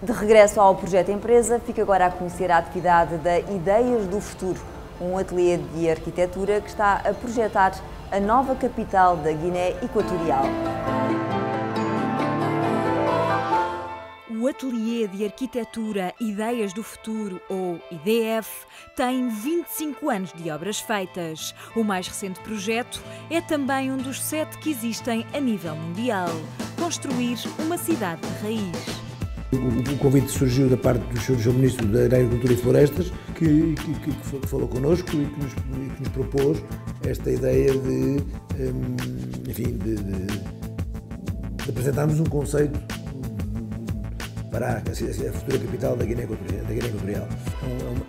De regresso ao Projeto Empresa, fica agora a conhecer a atividade da Ideias do Futuro, um ateliê de arquitetura que está a projetar a nova capital da Guiné Equatorial. O Ateliê de Arquitetura Ideias do Futuro, ou IDF, tem 25 anos de obras feitas. O mais recente projeto é também um dos 7 que existem a nível mundial: construir uma cidade de raiz. O convite surgiu da parte do Sr. Ministro da Agricultura e Florestas, que falou connosco e que nos propôs esta ideia de apresentarmos um conceito para a futura capital da Guiné Equatorial.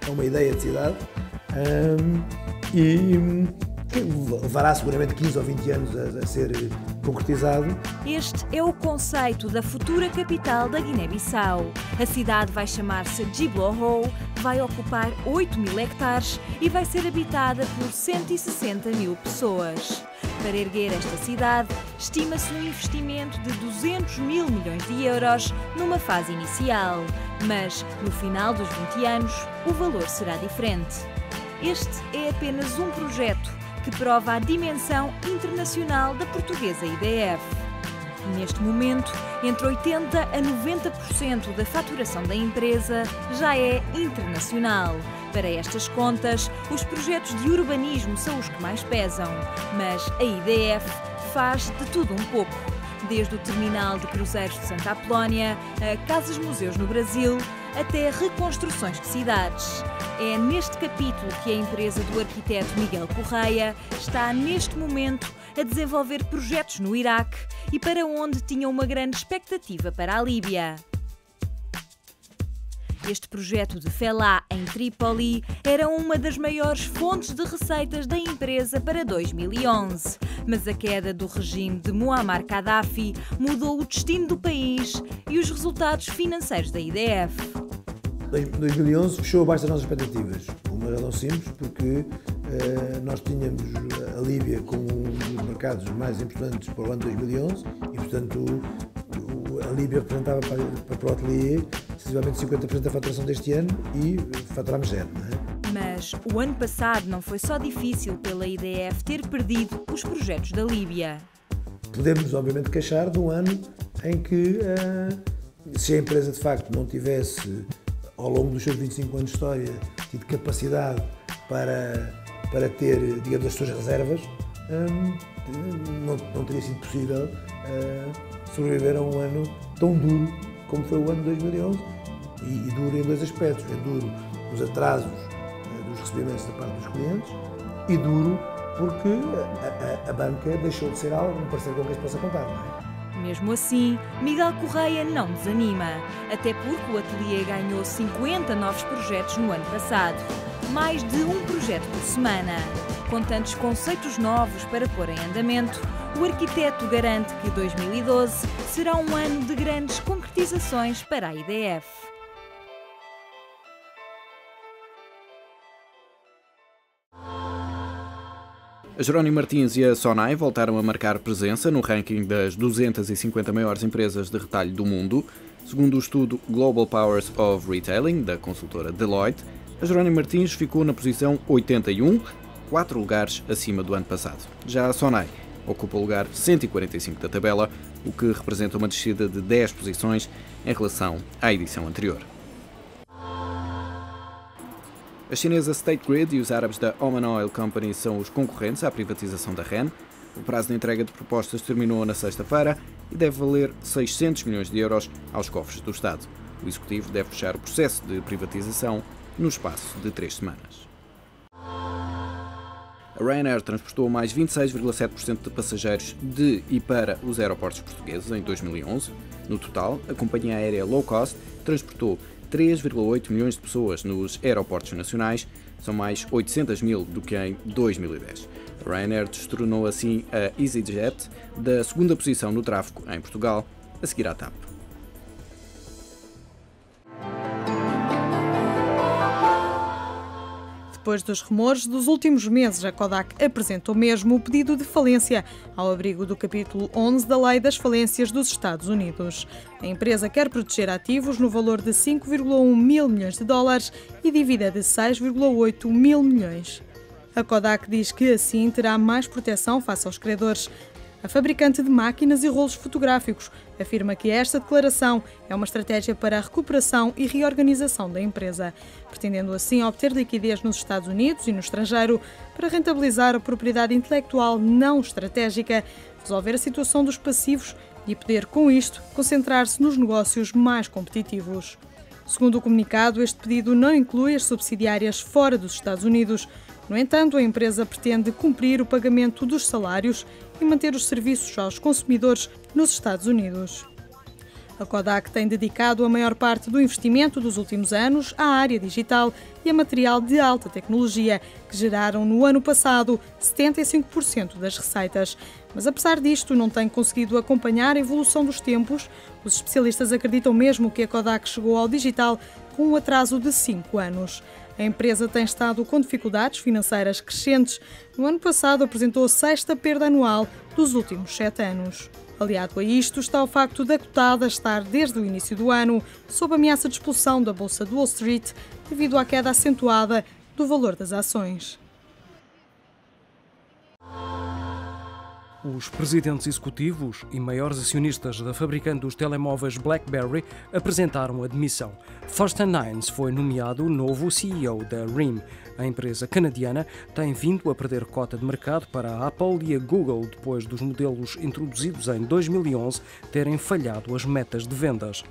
É uma ideia de cidade e que levará seguramente 15 ou 20 anos a ser concretizado. Este é o conceito da futura capital da Guiné-Bissau. A cidade vai chamar-se Djibouti, vai ocupar 8.000 hectares e vai ser habitada por 160 mil pessoas. Para erguer esta cidade, estima-se um investimento de 200 mil milhões de euros numa fase inicial, mas no final dos 20 anos o valor será diferente. Este é apenas um projeto que prova a dimensão internacional da portuguesa IDF. Neste momento, entre 80% a 90% da faturação da empresa já é internacional. Para estas contas, os projetos de urbanismo são os que mais pesam, mas a IDF faz de tudo um pouco. Desde o terminal de cruzeiros de Santa Apolónia, a casas-museus no Brasil, até reconstruções de cidades. É neste capítulo que a empresa do arquiteto Miguel Correia está, neste momento, a desenvolver projetos no Iraque e para onde tinha uma grande expectativa para a Líbia. Este projeto de Felá, em Trípoli, era uma das maiores fontes de receitas da empresa para 2011. Mas a queda do regime de Muammar Gaddafi mudou o destino do país e os resultados financeiros da IDF. 2011 fechou abaixo das nossas expectativas, por uma razão simples, porque nós tínhamos a Líbia como um dos mercados mais importantes para o ano 2011 e, portanto, a Líbia representava para o ateliê sensivelmente 50% da faturação deste ano e faturámos zero, não é? Mas o ano passado não foi só difícil pela IDF ter perdido os projetos da Líbia. Podemos, obviamente, queixar de um ano em que, se a empresa de facto não tivesse, ao longo dos seus 25 anos de história, tido capacidade para ter, digamos, as suas reservas, não teria sido possível sobreviver a um ano tão duro como foi o ano de 2011 e duro em dois aspectos. É duro os atrasos dos recebimentos da parte dos clientes e duro porque a banca deixou de ser algo, um parceiro com quem se possa contar, não é? Mesmo assim, Miguel Correia não desanima, até porque o ateliê ganhou 50 novos projetos no ano passado, mais de um projeto por semana. Com tantos conceitos novos para pôr em andamento, o arquiteto garante que 2012 será um ano de grandes concretizações para a IDF. A Jerónimo Martins e a Sonai voltaram a marcar presença no ranking das 250 maiores empresas de retalho do mundo. Segundo o estudo Global Powers of Retailing, da consultora Deloitte, a Jerónimo Martins ficou na posição 81, 4 lugares acima do ano passado. Já a Sonai ocupa o lugar 145 da tabela, o que representa uma descida de 10 posições em relação à edição anterior. A chinesa State Grid e os árabes da Oman Oil Company são os concorrentes à privatização da REN. O prazo de entrega de propostas terminou na sexta-feira e deve valer 600 milhões de euros aos cofres do Estado. O Executivo deve fechar o processo de privatização no espaço de 3 semanas. A Ryanair transportou mais 26,7% de passageiros de e para os aeroportos portugueses em 2011. No total, a companhia aérea low cost transportou 3,8 milhões de pessoas nos aeroportos nacionais, são mais 800 mil do que em 2010. A Ryanair destronou assim a EasyJet da segunda posição no tráfego em Portugal, a seguir à TAP. Depois dos rumores dos últimos meses, a Kodak apresentou mesmo o pedido de falência, ao abrigo do capítulo 11 da Lei das Falências dos Estados Unidos. A empresa quer proteger ativos no valor de 5,1 mil milhões de dólares e dívida de 6,8 mil milhões. A Kodak diz que assim terá mais proteção face aos credores. A fabricante de máquinas e rolos fotográficos afirma que esta declaração é uma estratégia para a recuperação e reorganização da empresa, pretendendo assim obter liquidez nos Estados Unidos e no estrangeiro para rentabilizar a propriedade intelectual não estratégica, resolver a situação dos passivos e poder, com isto, concentrar-se nos negócios mais competitivos. Segundo o comunicado, este pedido não inclui as subsidiárias fora dos Estados Unidos. No entanto, a empresa pretende cumprir o pagamento dos salários e manter os serviços aos consumidores nos Estados Unidos. A Kodak tem dedicado a maior parte do investimento dos últimos anos à área digital e a material de alta tecnologia, que geraram no ano passado 75% das receitas. Mas apesar disto, não tem conseguido acompanhar a evolução dos tempos. Os especialistas acreditam mesmo que a Kodak chegou ao digital com um atraso de 5 anos. A empresa tem estado com dificuldades financeiras crescentes. No ano passado apresentou a 6ª perda anual dos últimos 7 anos. Aliado a isto está o facto da cotada estar desde o início do ano sob ameaça de expulsão da Bolsa de Wall Street devido à queda acentuada do valor das ações. Os presidentes executivos e maiores acionistas da fabricante dos telemóveis BlackBerry apresentaram a demissão. Thorsten Heinz foi nomeado novo CEO da RIM. A empresa canadiana tem vindo a perder cota de mercado para a Apple e a Google depois dos modelos introduzidos em 2011 terem falhado as metas de vendas.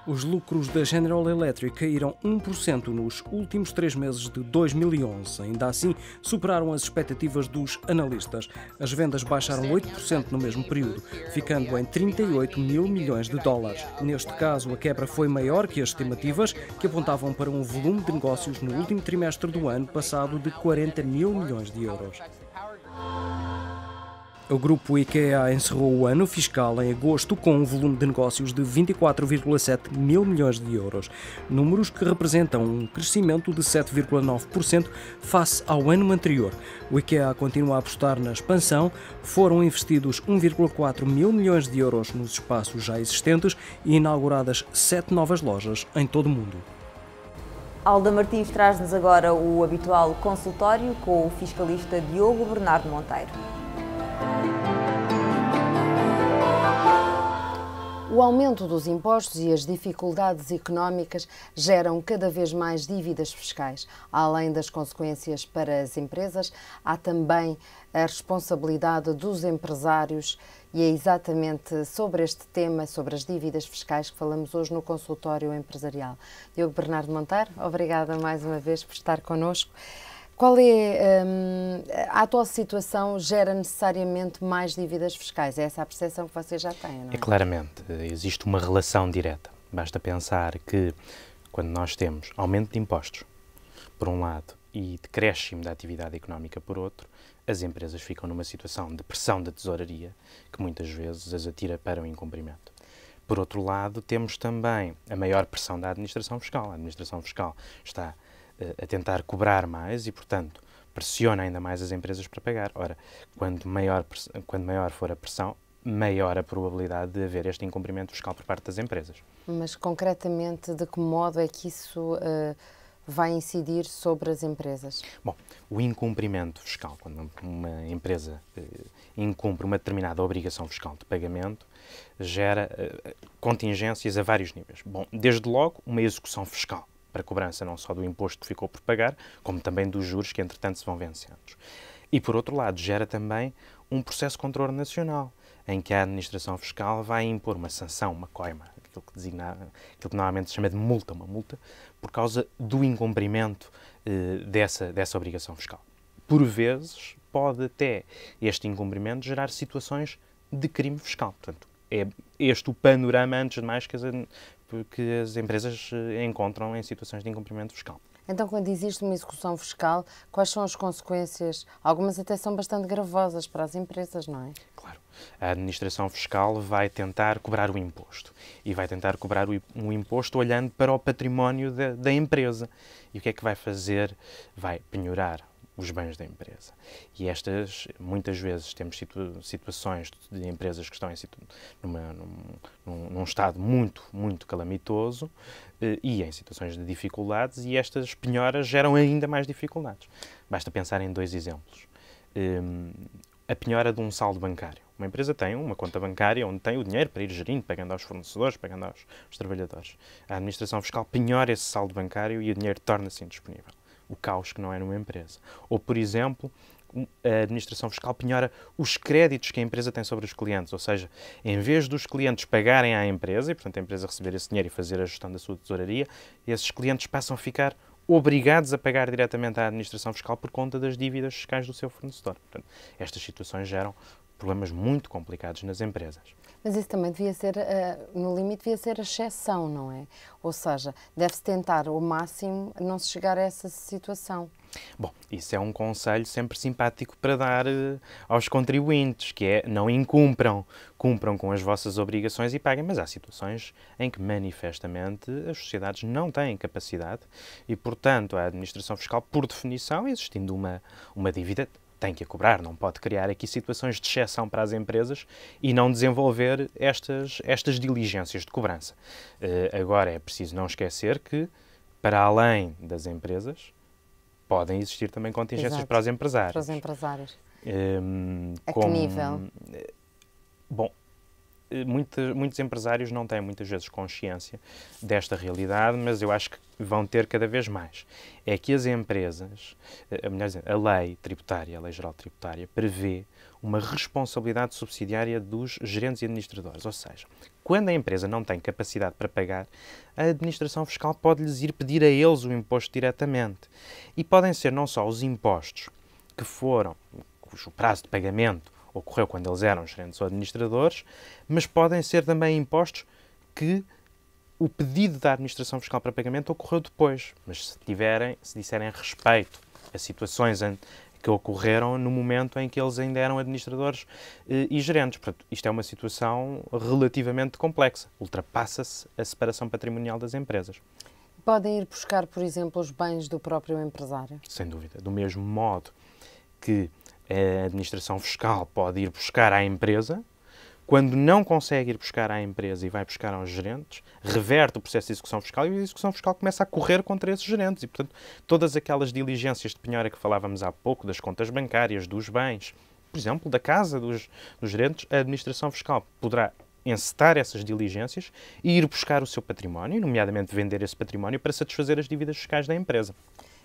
Os lucros da General Electric caíram 1% nos últimos 3 meses de 2011. Ainda assim, superaram as expectativas dos analistas. As vendas baixaram 8% no mesmo período, ficando em 38 mil milhões de dólares. Neste caso, a quebra foi maior que as estimativas, que apontavam para um volume de negócios no último trimestre do ano passado de 40 mil milhões de euros. O grupo IKEA encerrou o ano fiscal em agosto com um volume de negócios de 24,7 mil milhões de euros, números que representam um crescimento de 7,9% face ao ano anterior. O IKEA continua a apostar na expansão, foram investidos 1,4 mil milhões de euros nos espaços já existentes e inauguradas 7 novas lojas em todo o mundo. Alda Martins traz-nos agora o habitual consultório com o fiscalista Diogo Bernardo Monteiro. O aumento dos impostos e as dificuldades económicas geram cada vez mais dívidas fiscais. Além das consequências para as empresas, há também a responsabilidade dos empresários e é exatamente sobre este tema, sobre as dívidas fiscais, que falamos hoje no consultório empresarial. Diogo Bernardo Monteiro, obrigada mais uma vez por estar connosco. Qual é a atual situação gera necessariamente mais dívidas fiscais? É essa a percepção que vocês já têm, não é? Claramente, existe uma relação direta. Basta pensar que quando nós temos aumento de impostos, por um lado, e decréscimo da atividade económica, por outro, as empresas ficam numa situação de pressão da tesouraria que muitas vezes as atira para o incumprimento. Por outro lado, temos também a maior pressão da administração fiscal. A administração fiscal está a tentar cobrar mais e, portanto, pressiona ainda mais as empresas para pagar. Ora, quando maior for a pressão, maior a probabilidade de haver este incumprimento fiscal por parte das empresas. Mas, concretamente, de que modo é que isso vai incidir sobre as empresas? Bom, o incumprimento fiscal, quando uma empresa incumpre uma determinada obrigação fiscal de pagamento, gera contingências a vários níveis. Bom, desde logo, uma execução fiscal para cobrança não só do imposto que ficou por pagar, como também dos juros que, entretanto, se vão vencendo. E, por outro lado, gera também um processo de controle nacional, em que a administração fiscal vai impor uma sanção, uma coima, aquilo que normalmente se chama de multa, uma multa, por causa do incumprimento dessa obrigação fiscal. Por vezes, pode até este incumprimento gerar situações de crime fiscal. Portanto, é este o panorama, antes de mais, que as empresas encontram em situações de incumprimento fiscal. Então, quando existe uma execução fiscal, quais são as consequências? Algumas até são bastante gravosas para as empresas, não é? Claro. A administração fiscal vai tentar cobrar o imposto. E vai tentar cobrar um imposto olhando para o património da empresa. E o que é que vai fazer? Vai penhorar os bens da empresa. E estas, muitas vezes, temos situações de empresas que estão num estado muito, muito calamitoso e em situações de dificuldades, e estas penhoras geram ainda mais dificuldades. Basta pensar em 2 exemplos. A penhora de um saldo bancário. Uma empresa tem uma conta bancária onde tem o dinheiro para ir gerindo, pagando aos fornecedores, pagando aos trabalhadores. A administração fiscal penhora esse saldo bancário e o dinheiro torna-se indisponível. O caos que não é numa empresa. Ou, por exemplo, a administração fiscal penhora os créditos que a empresa tem sobre os clientes, ou seja, em vez dos clientes pagarem à empresa, e portanto a empresa receber esse dinheiro e fazer a gestão da sua tesouraria, esses clientes passam a ficar obrigados a pagar diretamente à administração fiscal por conta das dívidas fiscais do seu fornecedor. Portanto, estas situações geram problemas muito complicados nas empresas. Mas isso também devia ser, no limite, devia ser a exceção, não é? Ou seja, deve-se tentar ao máximo não se chegar a essa situação. Bom, isso é um conselho sempre simpático para dar aos contribuintes, que é não incumpram, cumpram com as vossas obrigações e paguem, mas há situações em que manifestamente as sociedades não têm capacidade e, portanto, a administração fiscal, por definição, existindo uma dívida, tem que a cobrar, não pode criar aqui situações de exceção para as empresas e não desenvolver estas diligências de cobrança. Agora, é preciso não esquecer que, para além das empresas, podem existir também contingências. Exato. Para os empresários. Para os empresários. A que nível? Bom, muitos empresários não têm muitas vezes consciência desta realidade, mas eu acho que vão ter cada vez mais. É que as empresas, melhor dizendo, a lei tributária, a lei geral tributária, prevê uma responsabilidade subsidiária dos gerentes e administradores. Ou seja, quando a empresa não tem capacidade para pagar, a administração fiscal pode-lhes ir pedir a eles o imposto diretamente. E podem ser não só os impostos cujo prazo de pagamento ocorreu quando eles eram gerentes ou administradores, mas podem ser também impostos que o pedido da administração fiscal para pagamento ocorreu depois, mas se disserem respeito a situações que ocorreram no momento em que eles ainda eram administradores e gerentes. Portanto, isto é uma situação relativamente complexa. Ultrapassa-se a separação patrimonial das empresas. Podem ir buscar, por exemplo, os bens do próprio empresário? Sem dúvida. Do mesmo modo que a administração fiscal pode ir buscar à empresa, quando não consegue ir buscar à empresa e vai buscar aos gerentes, reverte o processo de execução fiscal e a execução fiscal começa a correr contra esses gerentes. E, portanto, todas aquelas diligências de penhora que falávamos há pouco, das contas bancárias, dos bens, por exemplo, da casa dos gerentes, a administração fiscal poderá encetar essas diligências e ir buscar o seu património, nomeadamente vender esse património para satisfazer as dívidas fiscais da empresa.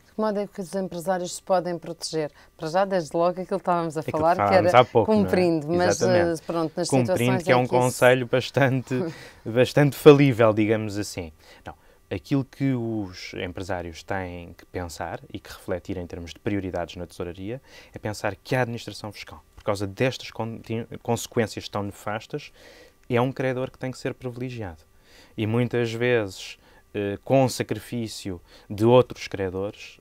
De que modo é que os empresários se podem proteger? Para já, desde logo, aquilo que estávamos a falar, que era há pouco, cumprindo, não é? Mas pronto, nas cumprindo, situações que é um conselho bastante falível, digamos assim. Não, aquilo que os empresários têm que pensar e que refletir em termos de prioridades na tesouraria é pensar que a administração fiscal, por causa destas consequências tão nefastas, é um credor que tem que ser privilegiado. E muitas vezes, com sacrifício de outros credores,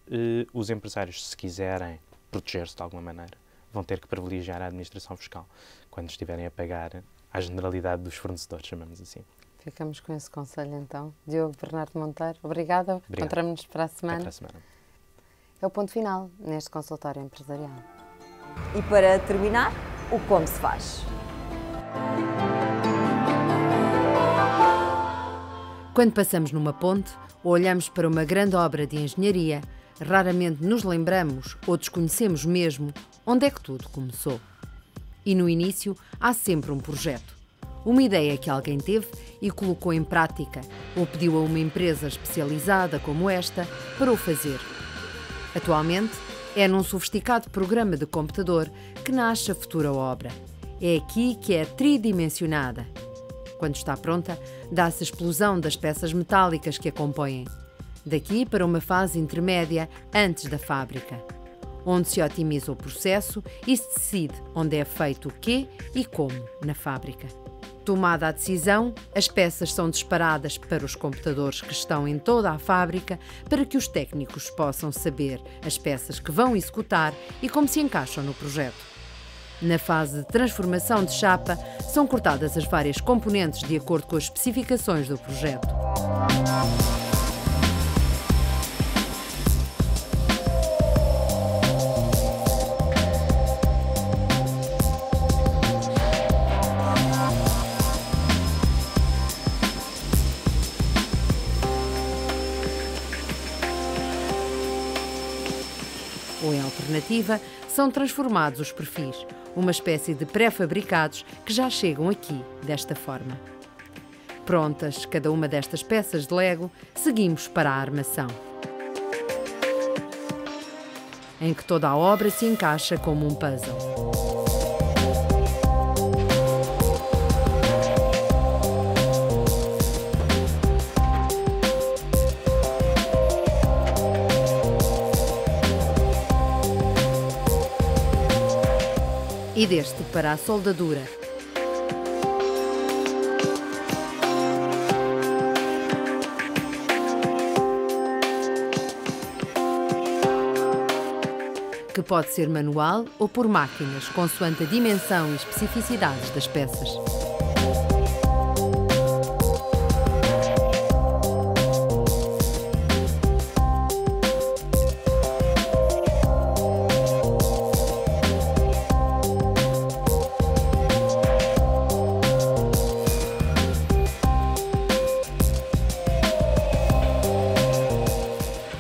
os empresários, se quiserem proteger-se de alguma maneira, vão ter que privilegiar a administração fiscal quando estiverem a pagar à generalidade dos fornecedores, chamamos assim. Ficamos com esse conselho, então. Diogo Bernardo Monteiro, obrigada. Encontramos-nos para a semana. Até para a semana. É o ponto final neste consultório empresarial. E para terminar, o como se faz. Quando passamos numa ponte ou olhamos para uma grande obra de engenharia, raramente nos lembramos ou desconhecemos mesmo onde é que tudo começou. E no início há sempre um projeto. Uma ideia que alguém teve e colocou em prática, ou pediu a uma empresa especializada como esta para o fazer. Atualmente, é num sofisticado programa de computador que nasce a futura obra. É aqui que é tridimensionada. Quando está pronta, dá-se a explosão das peças metálicas que a compõem. Daqui para uma fase intermédia antes da fábrica, onde se otimiza o processo e se decide onde é feito o quê e como na fábrica. Tomada a decisão, as peças são disparadas para os computadores que estão em toda a fábrica para que os técnicos possam saber as peças que vão executar e como se encaixam no projeto. Na fase de transformação de chapa, são cortadas as várias componentes de acordo com as especificações do projeto. Ou, em alternativa, são transformados os perfis, uma espécie de pré-fabricados que já chegam aqui desta forma. Prontas cada uma destas peças de Lego, seguimos para a armação, em que toda a obra se encaixa como um puzzle. E deste para a soldadura. Que pode ser manual ou por máquinas, consoante a dimensão e especificidades das peças.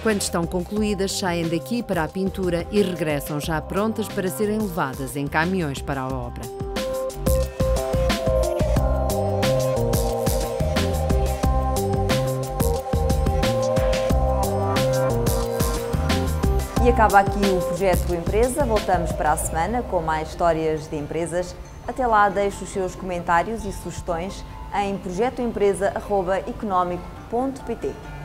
Quando estão concluídas, saem daqui para a pintura e regressam já prontas para serem levadas em caminhões para a obra. E acaba aqui o Projeto Empresa. Voltamos para a semana com mais histórias de empresas. Até lá, deixe os seus comentários e sugestões em projetoempresa@económico.pt.